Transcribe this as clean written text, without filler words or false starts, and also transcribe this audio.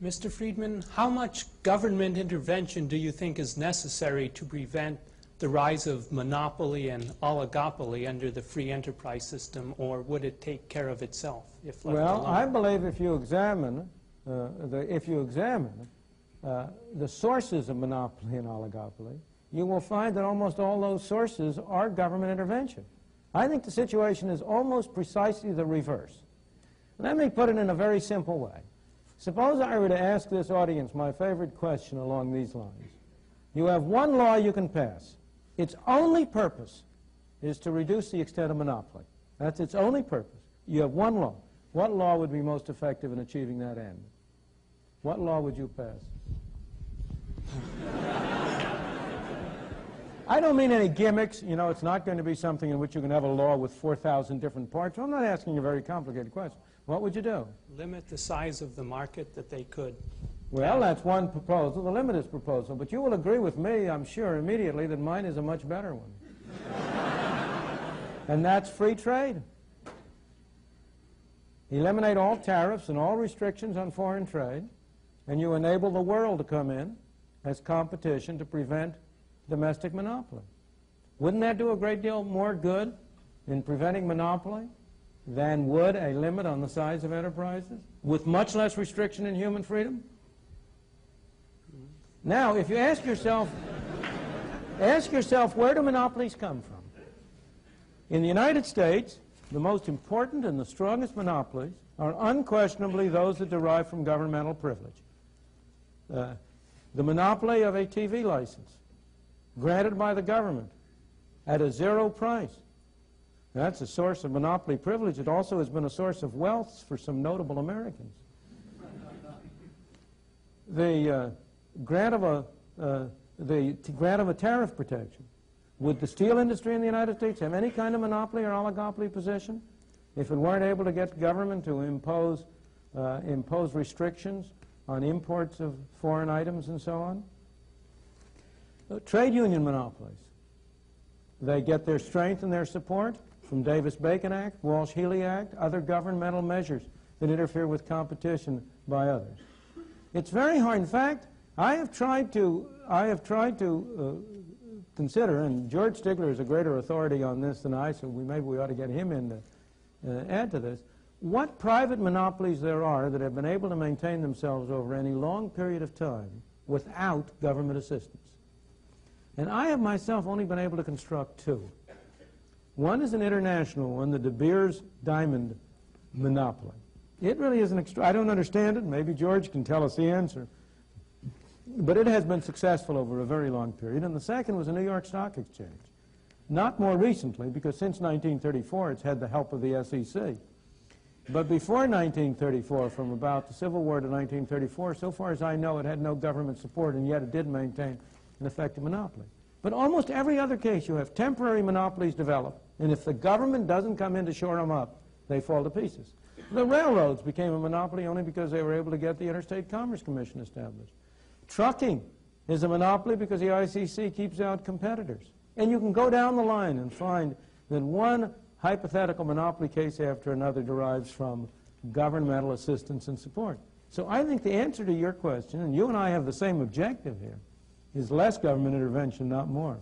Mr. Friedman, how much government intervention do you think is necessary to prevent the rise of monopoly and oligopoly under the free enterprise system, or would it take care of itself if left alone? Well, I believe if you examine the sources of monopoly and oligopoly, you will find that almost all those sources are government intervention. I think the situation is almost precisely the reverse. Let me put it in a very simple way. Suppose I were to ask this audience my favorite question along these lines. You have one law you can pass. Its only purpose is to reduce the extent of monopoly. That's its only purpose. You have one law. What law would be most effective in achieving that end? What law would you pass? I don't mean any gimmicks. You know, it's not going to be something in which you can have a law with 4,000 different parts. I'm not asking a very complicated question. What would you do? Limit the size of the market that they could. Well, that's one proposal, the limited proposal. But you will agree with me, I'm sure, immediately that mine is a much better one. And that's free trade. Eliminate all tariffs and all restrictions on foreign trade, and you enable the world to come in as competition to prevent domestic monopoly. Wouldn't that do a great deal more good in preventing monopoly than would a limit on the size of enterprises, with much less restriction in human freedom? Now, if you ask yourself, where do monopolies come from? In the United States, the most important and the strongest monopolies are unquestionably those that derive from governmental privilege. The monopoly of a TV license, granted by the government at a zero price. That's a source of monopoly privilege. It also has been a source of wealth for some notable Americans. The grant of a tariff protection. Would the steel industry in the United States have any kind of monopoly or oligopoly position if it weren't able to get government to impose restrictions on imports of foreign items and so on? Trade union monopolies. They get their strength and their support from Davis-Bacon Act, Walsh-Healy Act, other governmental measures that interfere with competition by others. It's very hard. In fact, I have tried to consider, and George Stigler is a greater authority on this than I, so maybe we ought to get him in to add to this, what private monopolies there are that have been able to maintain themselves over any long period of time without government assistance. And I have myself only been able to construct two. One is an international one, the De Beers diamond monopoly. It really is I don't understand it. Maybe George can tell us the answer. But it has been successful over a very long period. And the second was the New York Stock Exchange. Not more recently, because since 1934 it's had the help of the SEC. But before 1934, from about the Civil War to 1934, so far as I know, it had no government support, and yet it did maintain an effective monopoly. But almost every other case, you have temporary monopolies develop, and if the government doesn't come in to shore them up, they fall to pieces. The railroads became a monopoly only because they were able to get the Interstate Commerce Commission established. Trucking is a monopoly because the ICC keeps out competitors. And you can go down the line and find that one hypothetical monopoly case after another derives from governmental assistance and support. So I think the answer to your question, and you and I have the same objective here, is less government intervention, not more.